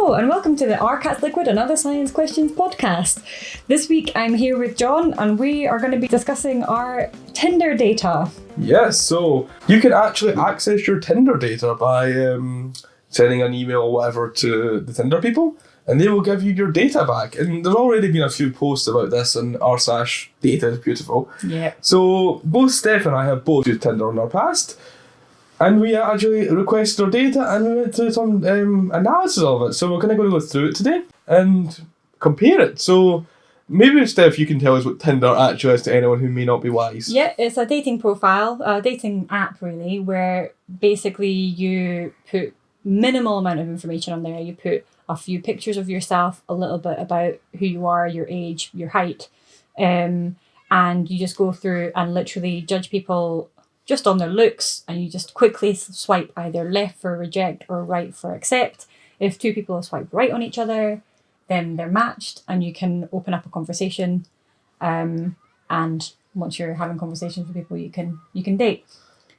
Hello and welcome to the Are Cats Liquid and Other Science Questions podcast. This week I'm here with John and we are going to be discussing our Tinder data. Yes, so you can actually access your Tinder data by sending an email or whatever to the Tinder people, and they will give you your data back. And there's already been a few posts about this on r/data is beautiful. Yeah. So both Steph and I have both used Tinder in our past, and we actually requested our data and we went through some analysis of it. So we're going to go through it today and compare it. So maybe, Steph, you can tell us what Tinder actually is to anyone who may not be wise. Yeah, it's a dating profile, a dating app really, where basically you put minimal amount of information on there. You put a few pictures of yourself, a little bit about who you are, your age, your height, and you just go through and literally judge people just on their looks, and you just quickly swipe either left for reject or right for accept. If two people have swiped right on each other, then they're matched and you can open up a conversation, and once you're having conversations with people, you can date.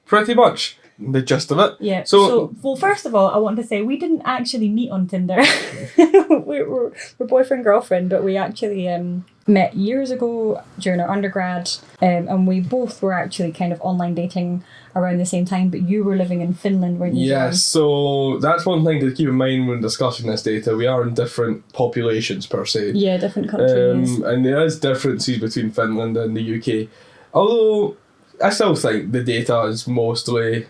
Pretty much the gist of it. Yeah. So well, first of all, I want to say we didn't actually meet on Tinder. we're boyfriend girlfriend, but we actually met years ago during our undergrad, and we both were actually kind of online dating around the same time. But you were living in Finland, weren't you? Yes. So that's one thing to keep in mind when discussing this data. We are in different populations per se. Yeah, different countries. And there is differences between Finland and the UK. Although I still think the data is mostly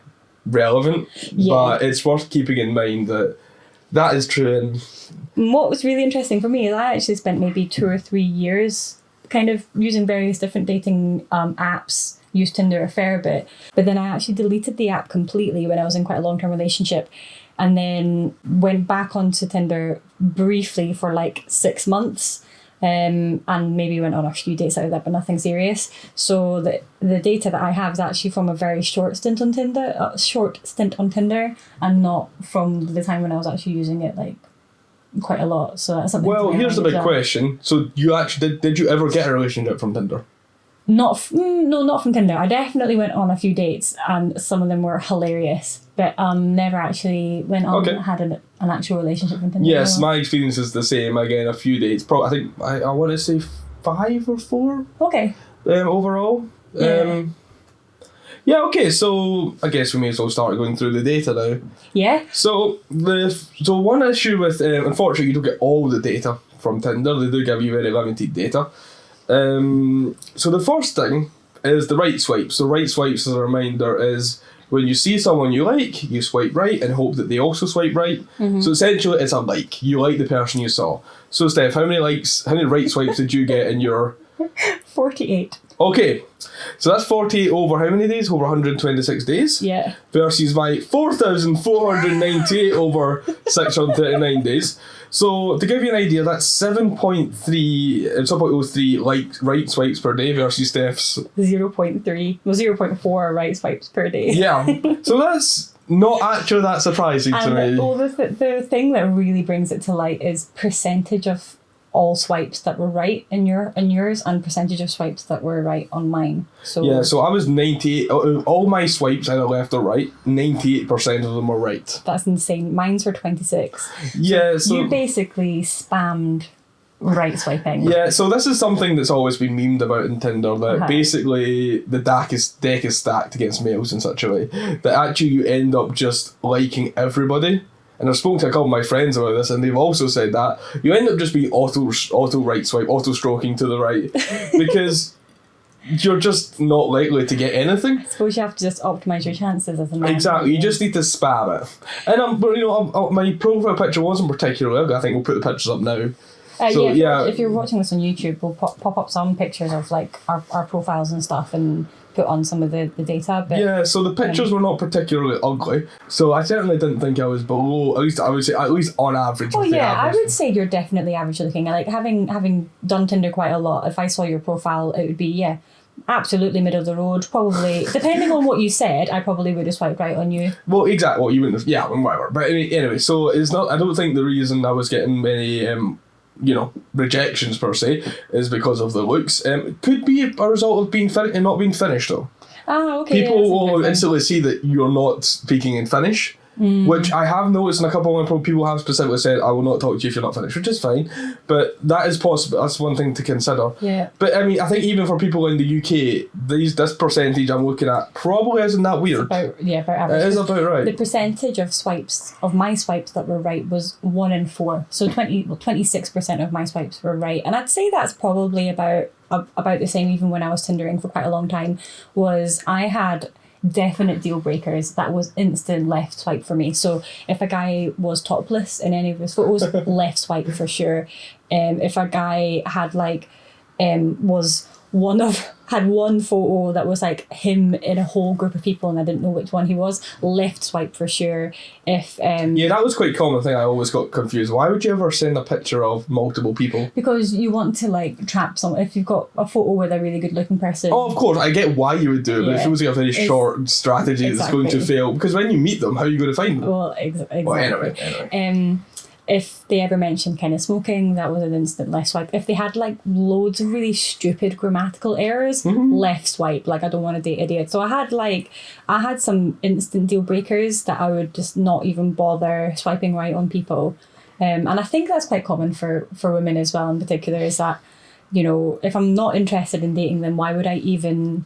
relevant, but it's worth keeping in mind that is true. And what was really interesting for me is I actually spent maybe 2 or 3 years kind of using various different dating apps, used Tinder a fair bit, but then I actually deleted the app completely when I was in quite a long-term relationship, and then went back onto Tinder briefly for like 6 months. And maybe went on a few dates out of that, but nothing serious. So the data that I have is actually from a very short stint on Tinder, and not from the time when I was actually using it like quite a lot. So that's something. Well, here's the big question. So you actually did you ever get a relationship from Tinder? Not from Tinder. I definitely went on a few dates, and some of them were hilarious. But never actually went on and had an actual relationship from Tinder. Yes, my experience is the same. Again, a few dates. I think I want to say 5 or 4. Okay. Overall. Yeah. Yeah. Okay. So I guess we may as well start going through the data now. Yeah. So one issue with unfortunately you don't get all the data from Tinder. They do give you very limited data. So the first thing is the right swipe. So right swipes, as a reminder, is when you see someone you like, you swipe right and hope that they also swipe right. Mm-hmm. So essentially it's a like. You like the person you saw. So Steph, how many right swipes did you get in your... 48. Okay, so that's 48 over how many days? Over 126 days? Yeah. Versus my 4,498 over 639 days. So to give you an idea, that's 7.03 right swipes per day versus Steph's 0.3, well 0.4 right swipes per day. Yeah, so that's not actually that surprising to me. Well, the thing that really brings it to light is percentage of all swipes that were right in yours and percentage of swipes that were right on mine. So yeah, so I was 98. All my swipes, either left or right, 98% of them were right. That's insane. Mine's were 26. Yeah, so you basically spammed right swiping. Yeah, so this is something that's always been memed about in Tinder, that basically the deck is stacked against males in such a way that actually you end up just liking everybody. And I've spoken to a couple of my friends about this, and they've also said that you end up just being auto right swipe, auto stroking to the right, because you're just not likely to get anything. I suppose you have to just optimise your chances as a man. Exactly, you just need to spam it. And my profile picture wasn't particularly ugly. I think we'll put the pictures up now. If you're watching this on YouTube, we'll pop up some pictures of like our profiles and stuff and put on some of the data. But yeah, so the pictures were not particularly ugly. So I certainly didn't think I was below, at least I would say at least on average. Oh yeah, I would say you're definitely average looking. Like having done Tinder quite a lot, if I saw your profile, it would be absolutely middle of the road. Probably, depending on what you said, I probably would have swiped right on you. Well, exactly. Well, you wouldn't have. Yeah, whatever. But anyway, so it's not. I don't think the reason I was getting many rejections per se is because of the looks. It could be a result of not being finished though. Ah, okay. People will instantly see that you're not speaking in Finnish. which I have noticed in a couple of people have specifically said, I will not talk to you if you're not finished, which is fine, but that is possible. That's one thing to consider. Yeah. But I mean, I think even for people in the UK, this percentage I'm looking at probably isn't that weird. About average. It is about right. The percentage of my swipes that were right was 1 in 4. So 26% of my swipes were right, and I'd say that's probably about the same even when I was Tindering for quite a long time. Was I had definite deal breakers that was instant left swipe for me. So if a guy was topless in any of his photos, left swipe for sure. If a guy had had one photo that was like him in a whole group of people and I didn't know which one he was, left swipe for sure. If that was quite a common thing. I always got confused. Why would you ever send a picture of multiple people? Because you want to like trap someone. If you've got a photo with a really good looking person. Oh, of course, I get why you would do it, but it feels like a very short strategy that's going to fail. Because when you meet them, how are you going to find them? Well, exactly. Well, anyway. If they ever mentioned kind of smoking, that was an instant left swipe. If they had like loads of really stupid grammatical errors, left swipe. Like, I don't want to date idiot. So I had some instant deal breakers that I would just not even bother swiping right on people. And I think that's quite common for women as well in particular, is that, you know, if I'm not interested in dating them, why would I even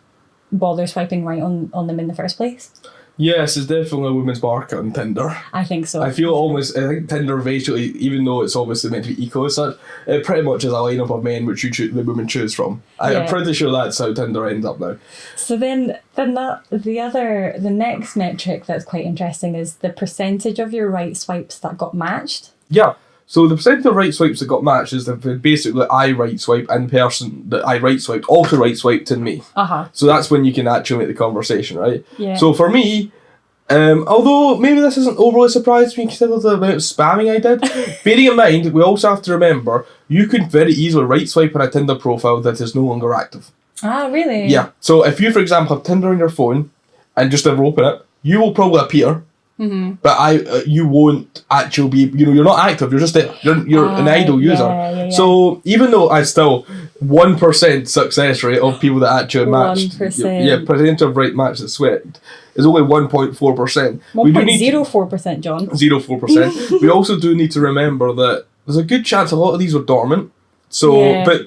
bother swiping right on them in the first place? Yes, it's definitely a women's market on Tinder. I think so. I think Tinder basically, even though it's obviously meant to be equal as such, it pretty much is a lineup of men which the women choose from. I'm pretty sure that's how Tinder ends up now. So then the next metric that's quite interesting is the percentage of your right swipes that got matched. Yeah. So the percentage of right swipes that got matched is basically I right swipe and the person that I right swiped also right swiped in me. So that's when you can actually make the conversation, right? Yeah. So for me, although maybe this isn't overly surprised when you consider the amount of spamming I did, bearing in mind, we also have to remember, you can very easily right swipe on a Tinder profile that is no longer active. Ah, really? Yeah. So if you, for example, have Tinder on your phone and just ever open it, you will probably appear. But you won't actually be, you're not active, you're just there. You're an idle user. Yeah. So even though I still 1% success rate of people that actually matched, 1%. percentage of right match that swiped is only 1.4%. 1.04%, John. 0.04%. We also do need to remember that there's a good chance a lot of these were dormant. So, but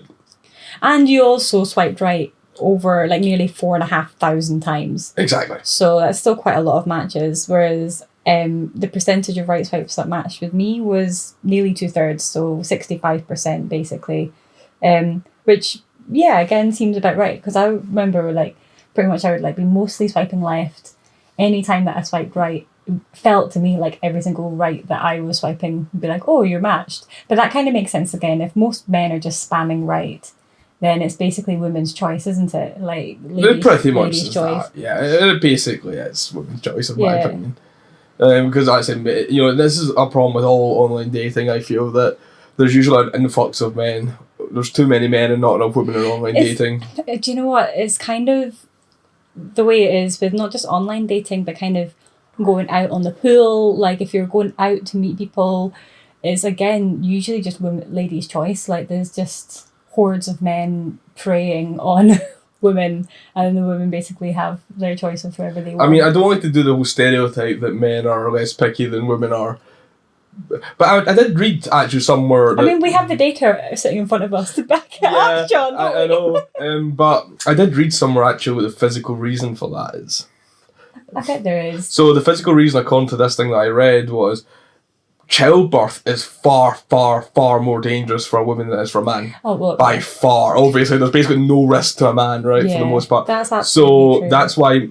and you also swiped right over like nearly 4,500 times. Exactly. So that's still quite a lot of matches, whereas the percentage of right swipes that matched with me was nearly 2/3, so 65% basically, which again seems about right, because I remember like pretty much I would like be mostly swiping left. Any time that I swiped right, it felt to me like every single right that I was swiping would be like, oh, you're matched. But that kind of makes sense again. If most men are just spamming right, then it's basically women's choice, isn't it? Like it pretty much is choice. that. Yeah, it basically is women's choice in my opinion. Because I said, this is a problem with all online dating. I feel that there's usually an influx of men. There's too many men and not enough women in online dating. Do you know what? It's kind of the way it is with not just online dating, but kind of going out on the pool. Like if you're going out to meet people, it's again usually just ladies' choice. Like there's just hordes of men preying on women, and the women basically have their choice of whoever they want. I mean, I don't like to do the whole stereotype that men are less picky than women are. But I did read actually somewhere. I mean, we have the data sitting in front of us to back it up, John. I know. But I did read somewhere actually what the physical reason for that is. I bet there is. So the physical reason, according to this thing that I read, was childbirth is far, far, far more dangerous for a woman than it is for a man. Oh, well, by far. Obviously, there's basically no risk to a man, right, for the most part. That's absolutely true. That's why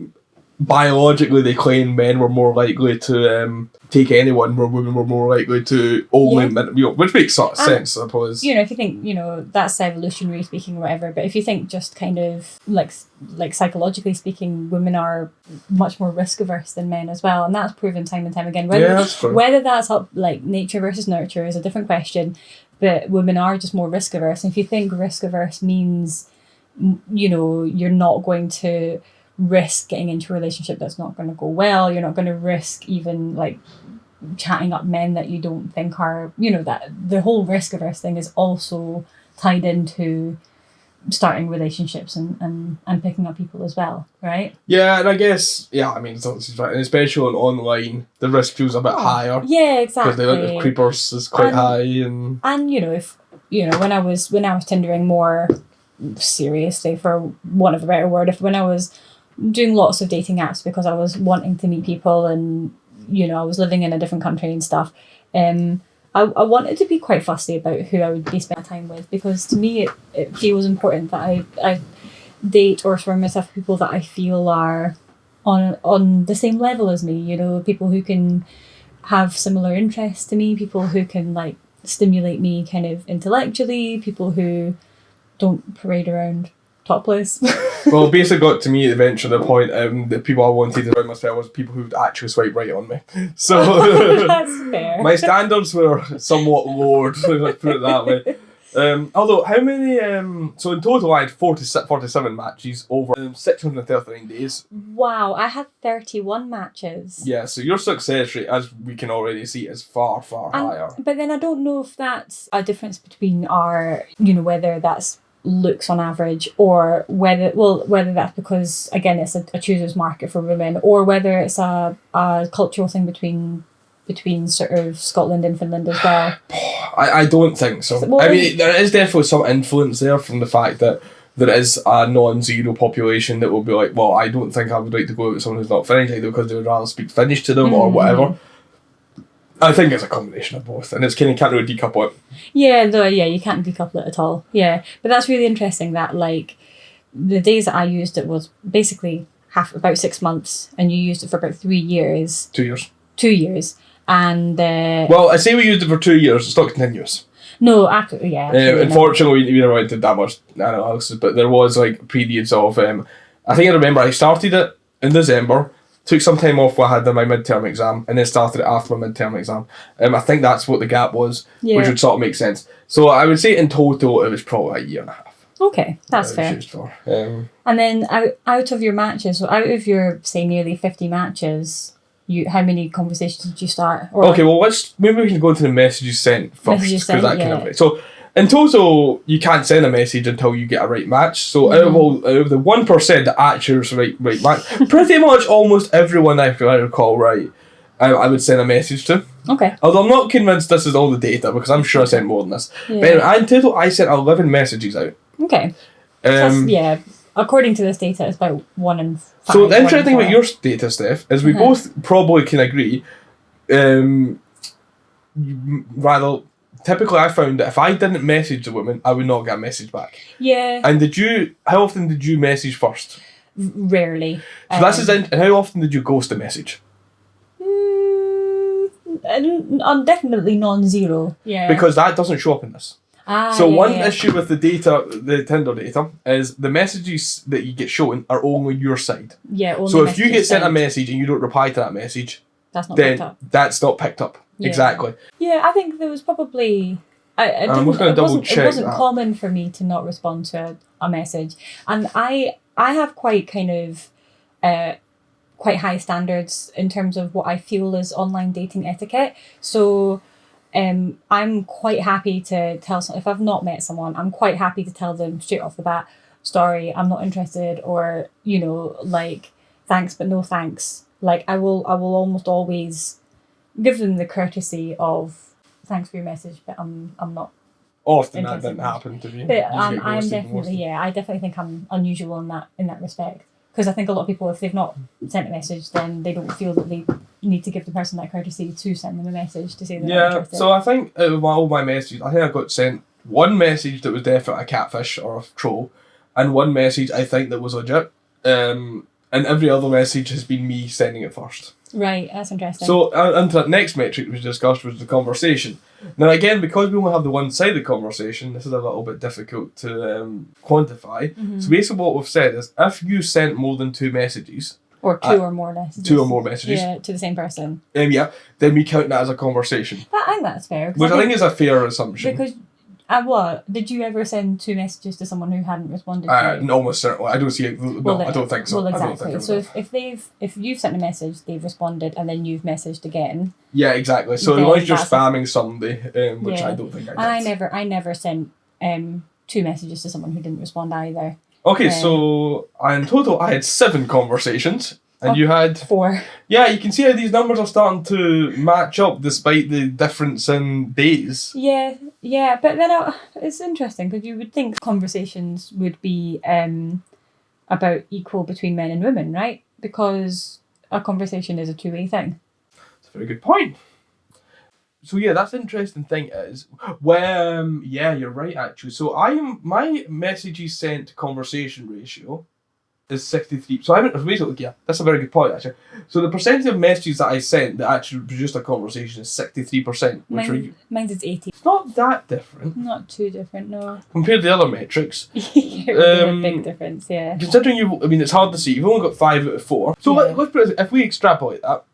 biologically they claim men were more likely to take anyone, where women were more likely to only, which makes sort of sense, I suppose. If you think, that's evolutionary speaking or whatever, but if you think just kind of like psychologically speaking, women are much more risk averse than men as well, and that's proven time and time again. Whether that's up like nature versus nurture is a different question, but women are just more risk averse. And if you think risk averse means, you're not going to risk getting into a relationship that's not going to go well, you're not going to risk even like chatting up men that you don't think are, that the whole risk averse thing is also tied into starting relationships and picking up people as well, right? Yeah, and I guess, I mean, it's obviously right, and especially on online, the risk feels a bit higher. Yeah, Because the amount of creepers is quite high, and if when I was Tindering more seriously, for want of a better word, when I was doing lots of dating apps because I was wanting to meet people, and I was living in a different country and stuff, I wanted to be quite fussy about who I would be spending time with, because to me it feels important that I date or surround myself with people that I feel are on the same level as me, people who can have similar interests to me, people who can like stimulate me kind of intellectually, people who don't parade around topless. well, basically got to me eventually the point the people I wanted around myself was people who'd actually swipe right on me. So that's fair. My standards were somewhat lowered, let's put it that way. Although, how many... so in total I had 47 matches over 639 days. Wow, I had 31 matches. Yeah, so your success rate, as we can already see, is far, far higher. But then I don't know if that's a difference between our, whether that's looks on average, or whether that's because, again, it's a chooser's market for women, or whether it's a cultural thing between sort of Scotland and Finland as well. I don't think so. Well, I mean, there is definitely some influence there from the fact that there is a non-zero population that will be like, well, I don't think I would like to go out with someone who's not Finnish, either because they would rather speak Finnish to them or whatever. I think it's a combination of both, and it's kind of can't really decouple it. Yeah, you can't decouple it at all. Yeah, but that's really interesting that, like, the days that I used it was basically about 6 months, and you used it for about 3 years. 2 years. 2 years. And well, I say we used it for 2 years. It's not continuous. No, actually, yeah. Unfortunately, we never did that much analysis, but there was like periods of. I think I remember I started it in December, took some time off while I had my midterm exam, and then started it after my midterm exam. I think that's what the gap was, which would sort of make sense. So I would say in total it was probably a year and a half. Okay, that's fair. And then out of your matches, so out of your, say, nearly 50 matches, how many conversations did you start? Okay, well, maybe we can go into the messages sent first, because that kind of... So, in total, you can't send a message until you get a right match. So, out of the 1% that actually is right match, pretty much almost everyone, if I recall right, I would send a message to. Okay. Although I'm not convinced this is all the data, because I'm sure I sent more than this. Yeah. But anyway, in total, I sent 11 messages out. Okay. According to this data, it's about 1 in 5. So the interesting thing about your data, Steph, is we both probably can agree. Typically I found that if I didn't message a woman, I would not get a message back. Yeah. And how often did you message first? Rarely. So this is and how often did you ghost a message? Definitely non-zero. Yeah. Because that doesn't show up in this. One issue with the Tinder data, is the messages that you get shown are only your side. Yeah, only. So if you get sent a message and you don't reply to that message, that's not picked up. That's not picked up. Yeah. Exactly. Yeah, I think there was probably... it wasn't common for me to not respond to a message. And I have quite kind of... quite high standards in terms of what I feel is online dating etiquette. So... I'm quite happy to tell someone, if I've not met someone, I'm quite happy to tell them straight off the bat, sorry, I'm not interested, or, like, thanks but no thanks. Like, I will almost always give them the courtesy of, thanks for your message, but I'm not. Often that didn't happen to me. But I'm definitely, I definitely think I'm unusual in that respect. Because I think a lot of people, if they've not sent a message, then they don't feel that they need to give the person that courtesy to send them a message to say they're not interested. So I think out of all my messages, I think I got sent one message that was definitely a catfish or a troll, and one message I think that was legit. And every other message has been me sending it first. Right, that's interesting. So, into that next metric we discussed was the conversation. Now, again, because we only have the one side of the conversation, this is a little bit difficult to quantify. Mm-hmm. So, basically, what we've said is if you sent more than 2 messages, or 2 or more messages. 2 or more messages. Yeah, to the same person. Then we count that as a conversation. I think that's fair. Which I think is a fair assumption. Because, did you ever send 2 messages to someone who hadn't responded to you? Almost certainly. I don't see it. I don't think so. Well, exactly. So if you've sent a message, they've responded, and then you've messaged again. Yeah, exactly. So as long as you're spamming somebody, which I don't think I did. And I never sent 2 messages to someone who didn't respond either. Okay, so in total I had 7 conversations, and you had 4. Yeah, you can see how these numbers are starting to match up despite the difference in days. Yeah, but then it's interesting because you would think conversations would be about equal between men and women, right? Because a conversation is a 2-way thing. That's a very good point. So yeah, that's the interesting thing is, yeah, you're right actually. So my messages sent to conversation ratio is 63. So I haven't basically, yeah, that's a very good point actually. So the percentage of messages that I sent that actually produced a conversation is 63%. Mine's is 80. It's not that different. Not too different, no. Compared to the other metrics. A big difference, yeah. Considering it's hard to see. You've only got 5 out of 4. So let's put it, if we extrapolate that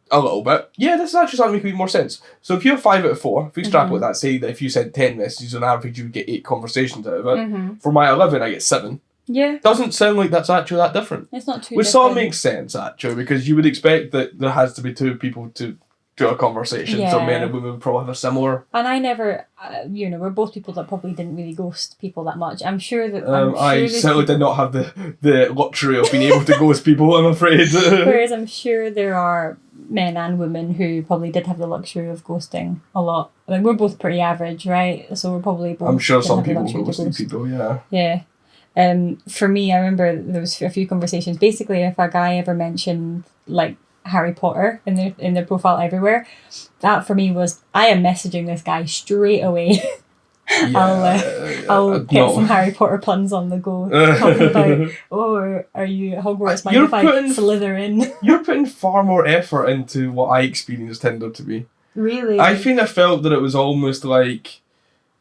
a little bit, yeah, this is actually starting to make more sense. So if you're 5 out of 4, if we extrapolate that, say that if you sent 10 messages on average, you would get 8 conversations out of it. For my 11, I get 7. Yeah. Doesn't sound like that's actually that different. It's not too Which different. sort of makes sense, actually, because you would expect that there has to be 2 people to do a conversation, so men and women would probably have a similar... And I never, we're both people that probably didn't really ghost people that much. I'm sure that... I certainly did not have the luxury of being able to ghost people, I'm afraid. Whereas I'm sure there are men and women who probably did have the luxury of ghosting a lot. I mean, we're both pretty average, right? So we're probably both... I'm sure some people ghosted people, yeah. Yeah. For me, I remember there was a few conversations. Basically, if a guy ever mentioned like Harry Potter in their profile everywhere, that for me was, I am messaging this guy straight away. Yeah, I'll get some Harry Potter puns on the go, talking about, are you at Hogwarts? Mind if I slither in? You're putting far more effort into what I experienced Tinder to be. Really? I think I felt that it was almost like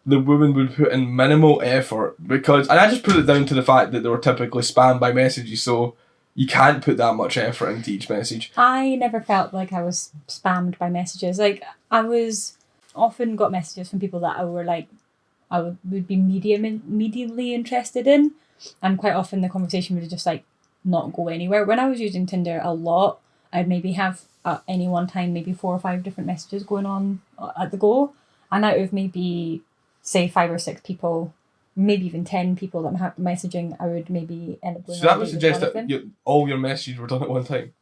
the women would put in minimal effort because, and I just put it down to the fact that they were typically spammed by messages, so you can't put that much effort into each message. I never felt like I was spammed by messages. Like, I was often got messages from people that I would be mediumly interested in, and quite often the conversation would just like not go anywhere. When I was using Tinder a lot, I'd maybe have at any one time maybe 4 or 5 different messages going on at the go, and out of maybe say 5 or 6 people, maybe even 10 people that I'm messaging, I would maybe end up going. So that would suggest that all your messages were done at one time.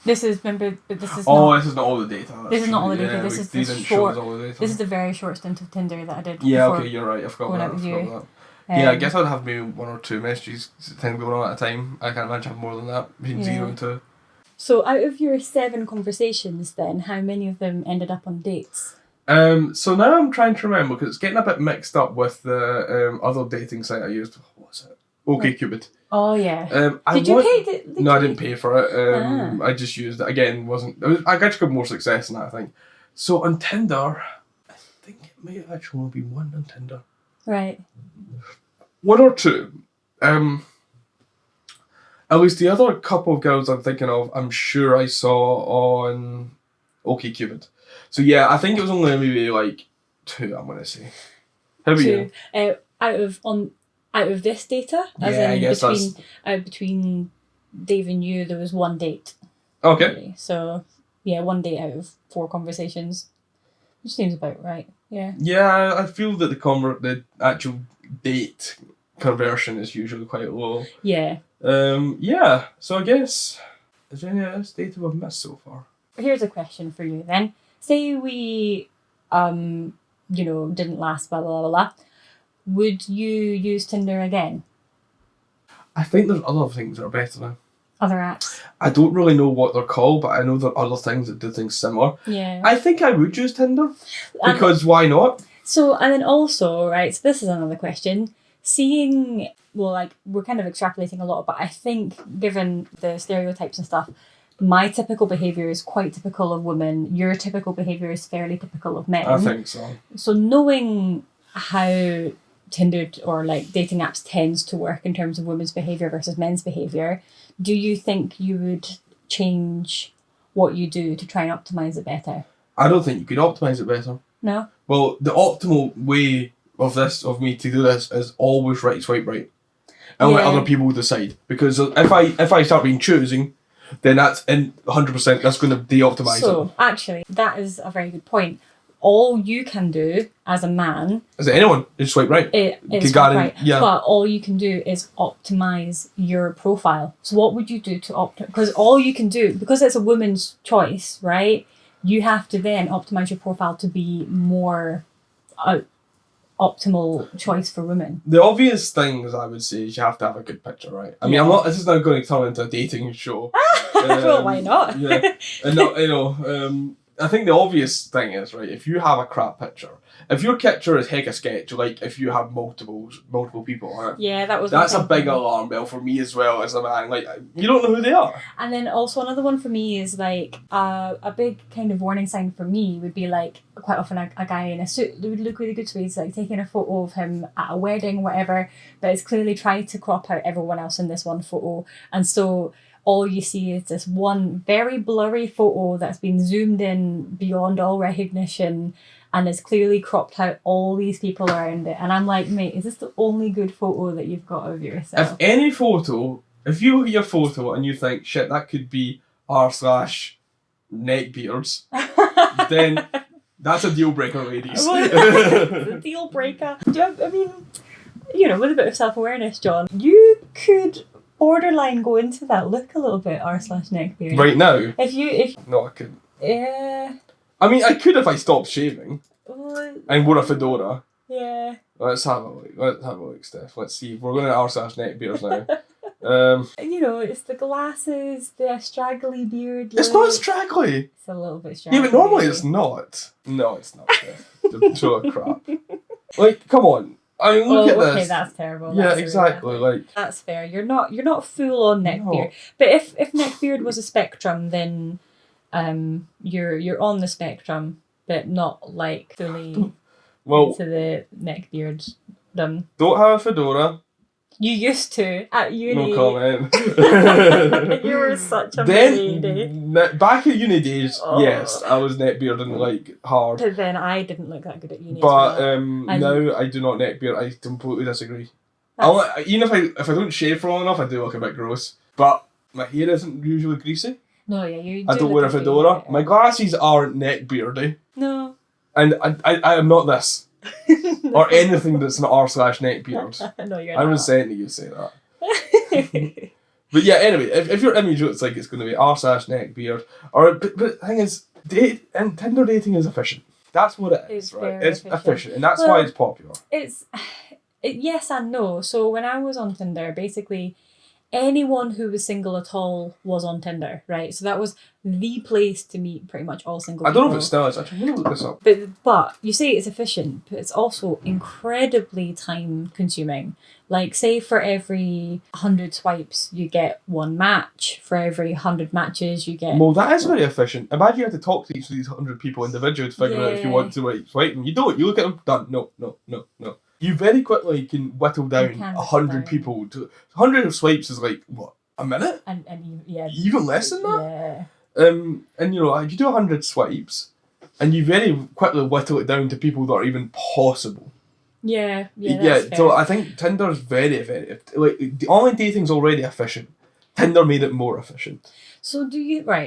This is not all the data. This is not all the data. This is the short. All the data. This is the very short stint of Tinder that I did. Yeah, okay, you're right. I forgot that. Yeah, I guess I'd have maybe 1 or 2 messages going on at a time. I can't imagine having more than that, between 0 and 2. So out of your 7 conversations then, how many of them ended up on dates? So now I'm trying to remember, because it's getting a bit mixed up with the other dating site I used. What was it? OkCupid. Oh yeah. Did you pay? No, I didn't pay for it. I just used it. Again, I actually got more success than that, I think. So on Tinder, I think it may actually only be 1 on Tinder. Right. 1 or 2. At least the other couple of girls I'm thinking of, I'm sure I saw on OkCupid. So yeah, I think it was only maybe like 2, I'm gonna say. How about 2. Out of this data, between Dave and you, there was 1 date. Okay. Really. So yeah, 1 date out of 4 conversations, which seems about right. Yeah. Yeah, I feel that the actual date conversion is usually quite low. Yeah. Yeah. So I guess, is there any other data we've missed so far? Here's a question for you then. Say we, didn't last, blah, blah, blah, blah. Would you use Tinder again? I think there's other things that are better now. Other apps? I don't really know what they're called, but I know there are other things that do things similar. Yeah. I think I would use Tinder, because why not? So, and then also, right, so this is another question. We're kind of extrapolating a lot, but I think given the stereotypes and stuff, my typical behaviour is quite typical of women. Your typical behaviour is fairly typical of men. I think so. So knowing how Tinder or like dating apps tends to work in terms of women's behaviour versus men's behaviour, do you think you would change what you do to try and optimise it better? I don't think you could optimise it better. No? Well, the optimal way of me to do this is always swipe right. And let other people decide. Because if I start being choosing, then that's 100% that's going to de-optimise it. So, actually, that is a very good point. all you can do as a man Is it anyone? Just swipe right. is Gagarin, right. yeah. But all you can do is optimize your profile. So what would you do to optimize? Because all you can do, because it's a woman's choice, right? You have to then optimize your profile to be more optimal choice for women. The obvious things I would say is you have to have a good picture, right? I mean, I'm not. This is now going to turn into a dating show. Well, why not? Yeah, and no, you know, I think the obvious thing is, right, if you have a crap picture, if your picture is heck a sketch, like if you have multiple people on it, yeah, that's a big alarm bell for me as well as a man. Like, you don't know who they are. And then also another one for me is like a big kind of warning sign for me would be like quite often a guy in a suit would look really good to me. He's like taking a photo of him at a wedding, whatever, but it's clearly tried to crop out everyone else in this one photo, and so all you see is this one very blurry photo that's been zoomed in beyond all recognition and has clearly cropped out all these people around it. And I'm like, mate, is this the only good photo that you've got of yourself? If any photo, if you look at your photo and you think, shit, that could be r/neckbeards, then that's a deal breaker, ladies. It's a deal breaker. I mean, you know, with a bit of self-awareness, John, you could borderline go into that look a little bit, r/neckbeard. Right now? If No, I couldn't. yeah. I mean, I could if I stopped shaving Well, and wore a fedora. yeah. Let's have a look, Steph. Let's see. We're going to r/neckbeards now. You know, it's the glasses, the straggly beard. It's not straggly. It's a little bit straggly. Yeah, but normally it's not. No, it's not, Steph. You're full of crap. Like, come on. I mean, look at this. Okay, that's terrible. Yeah, That's exactly. Like, that's fair. You're not full on neckbeard. No. But if neckbeard was a spectrum, then you're on the spectrum, but not like fully well, into the neckbeard. don't have a fedora. You used to at uni. No comment. You were such a Then, lady. back at uni days, Oh. yes, I was neckbearding like hard. But then I didn't look that good at uni. But as well. now I do not neckbeard. I completely disagree. That's- Even if I don't shave for long enough, I do look a bit gross. But my hair isn't usually greasy. No, yeah, you. I do don't look wear a okay, fedora. yeah. My glasses aren't neckbeardy, No. and I am not this or anything that's an r/neckbeard. No, you're I not. was saying to you say that. But yeah, anyway, if your image looks like it's going to be r/neckbeard, but the thing is, Tinder dating is efficient. That's what it is, It's right? very It's efficient. efficient, and that's Well, why it's popular. Yes and no. So when I was on Tinder, basically anyone who was single at all was on Tinder, right? So that was the place to meet pretty much all single I don't know people. if it still is. Actually, I'm going to look this up. But you say it's efficient, but it's also incredibly time consuming. Like, say for every 100 swipes, you get one match. For every 100 matches, you get... Well, that is very efficient. Imagine you had to talk to each of these 100 people individually to figure out if you Yeah. want to swipe them. You don't. You look at them, done. No. You very quickly can whittle down can 100 whittle down. people to 100 swipes is like what, a minute? And yeah. Even less than that. Yeah. And you know, you do 100 swipes, and you very quickly whittle it down to people that are even possible. Yeah, that's fair. So I think Tinder's very, very like the online dating's already efficient. Tinder made it more efficient. So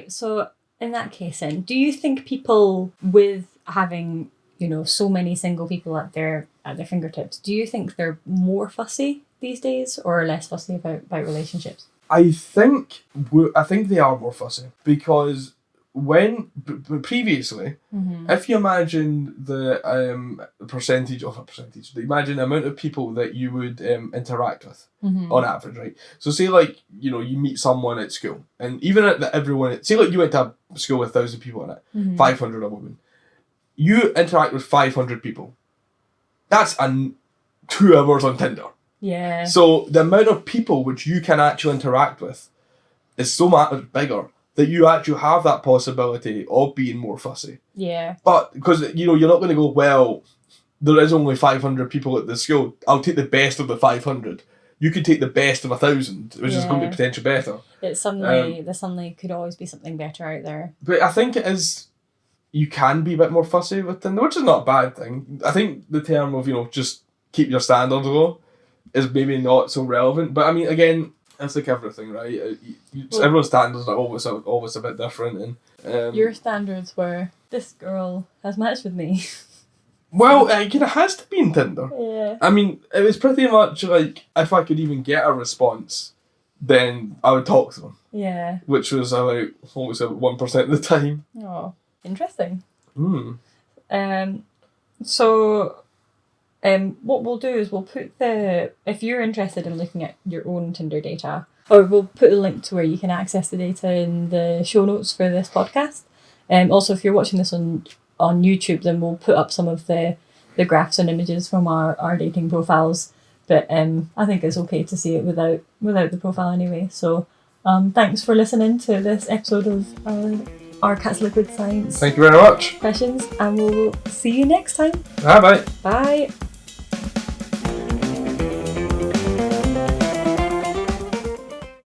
so in that case then, do you think people with having, you know, so many single people at their fingertips, do you think they're more fussy these days or less fussy about relationships? I think they are more fussy because when previously, if you imagine the imagine the amount of people that you would interact with on average, right? So say like, you know, you meet someone at school, and even at say like you went to a school with 1,000 people in it, 500 a woman, you interact with 500 people. That's 2 hours on Tinder. Yeah. So the amount of people which you can actually interact with is so much bigger that you actually have that possibility of being more fussy. Yeah. But because, you know, you're not going to go, well, there is only 500 people at the school, I'll take the best of the 500. You could take the best of 1,000, which is going to be potentially better. It's suddenly there suddenly could always be something better out there. But I think it is, you can be a bit more fussy with Tinder, which is not a bad thing. I think the term of, you know, just keep your standards low is maybe not so relevant. But I mean, again, it's like everything, right? Everyone's standards are always a bit different, and Your standards were, this girl has matched with me. Well, it has to be in Tinder. Yeah. I mean, it was pretty much like, if I could even get a response, then I would talk to them. Yeah. Which was about, 1% of the time. Oh, interesting. Hmm. So, what we'll do is we'll put if you're interested in looking at your own Tinder data, or we'll put a link to where you can access the data in the show notes for this podcast. Also, if you're watching this on YouTube, then we'll put up some of the graphs and images from our dating profiles. But I think it's okay to see it without the profile anyway. So thanks for listening to this episode of our Cat's Liquid Science Thank you very much. questions, and we'll see you next time. Bye bye. Bye.